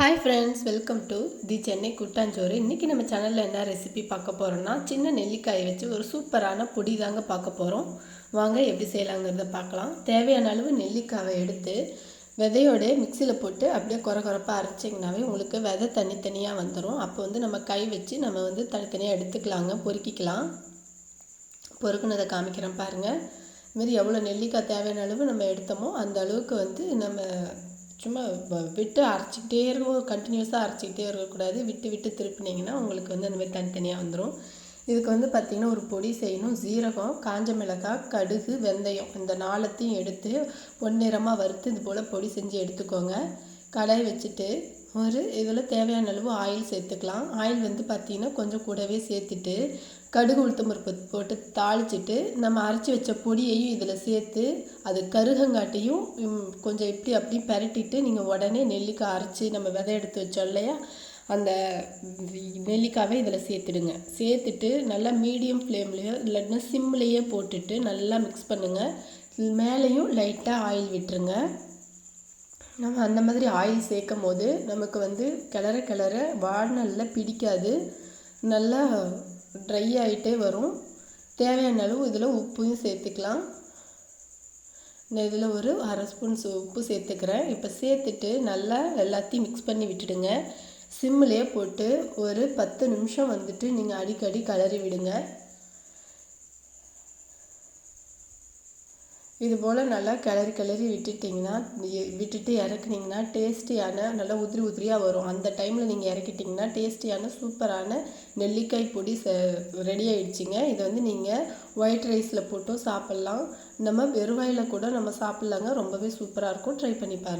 Hi friends, welcome to the Chennai கூட்டாஞ்சோறு. இன்றைக்கி நம்ம சேனலில் என்ன ரெசிபி பார்க்க போகிறோம்னா, சின்ன நெல்லிக்காயை வச்சு ஒரு சூப்பரான பொடி தாங்க பார்க்க போகிறோம். வாங்க எப்படி செய்யலாங்கிறத பார்க்கலாம். தேவையான அளவு நெல்லிக்காயை எடுத்து விதையோட மிக்சியில் போட்டு அப்படியே குறப்பாக அரைச்சிங்கனாவே உங்களுக்கு விதை தனித்தனியாக வந்துடும். அப்போ நம்ம கை வச்சு நம்ம தனித்தனியாக எடுத்துக்கலாங்க, பொறுக்கிக்கலாம். பொறுக்குனதை காமிக்கிறேன் பாருங்கள். இதுமாரி எவ்வளோ நெல்லிக்காய் தேவையான அளவு நம்ம எடுத்தோமோ அந்த அளவுக்கு நம்ம சும்மா விட்டு அரைச்சிக்கிட்டே இருக்கும், கண்டினியூஸாக அரைச்சிக்கிட்டே இருக்கக்கூடாது. விட்டு விட்டு திருப்பினீங்கன்னா உங்களுக்கு அந்த மாதிரி தனித்தனியாக வந்துடும். இதுக்கு பார்த்திங்கன்னா ஒரு பொடி செய்யணும். ஜீரகம், காஞ்ச மிளகாய், கடுகு, வெந்தயம் இந்த நாலத்தையும் எடுத்து பொன்னிறமாக வறுத்து இது போல் பொடி செஞ்சு எடுத்துக்கோங்க. கடாய் வச்சுட்டு இதில் தேவையான அளவு ஆயில் சேர்த்துக்கலாம். ஆயில் பார்த்திங்கன்னா கொஞ்சம் கூடவே சேர்த்துட்டு கடுகு உளுத்தம் பருப்பு போட்டு தாளிச்சிட்டு நம்ம அரைச்சி வச்ச பொடியையும் இதில் சேர்த்து அது கருகங்காட்டியும் கொஞ்சம் இப்படி அப்படி பரட்டிட்டு நீங்கள் உடனே நெல்லிக்காய் அரைச்சி நம்ம விதை எடுத்து வச்சோம் இல்லையா, அந்த நெல்லிக்காவை இதில் சேர்த்துடுங்க. சேர்த்துட்டு நல்லா மீடியம் ஃப்ளேம்லேயோ இல்லைன்னா சிம்லேயே போட்டுட்டு நல்லா மிக்ஸ் பண்ணுங்கள். மேலேயும் லைட்டாக ஆயில் விட்டுருங்க. நம்ம அந்த மாதிரி ஆயில் சேர்க்கும் போது நமக்கு கிளற கிளற வானலில் பிடிக்காது, நல்லா ட்ரை ஆகிட்டே வரும். தேவையான அளவு இதில் உப்பையும் சேர்த்துக்கலாம். நான் இதில் ஒரு அரை ஸ்பூன் உப்பு சேர்த்துக்கிறேன். இப்போ சேர்த்துட்டு நல்லா எல்லாத்தையும் மிக்ஸ் பண்ணி விட்டுடுங்க. சிம்மிலே போட்டு ஒரு 10 நிமிஷம் நீங்கள் அடிக்கடி கிளறி விடுங்க. இது போல் நல்லா கிளறி விட்டுட்டு இறக்குனிங்கன்னா டேஸ்டியான நல்லா உதிரி உதிரியாக வரும். அந்த டைமில் நீங்கள் இறக்கிட்டிங்கன்னா டேஸ்டியான சூப்பரான நெல்லிக்காய் பொடி ரெடி ஆகிடுச்சிங்க. இதை நீங்கள் ஒயிட் ரைஸில் போட்டும் சாப்பிட்லாம், நம்ம வெறுவாயில் கூட நம்ம சாப்பிட்லாங்க. ரொம்பவே சூப்பராக இருக்கும். ட்ரை பண்ணி பாருங்கள்.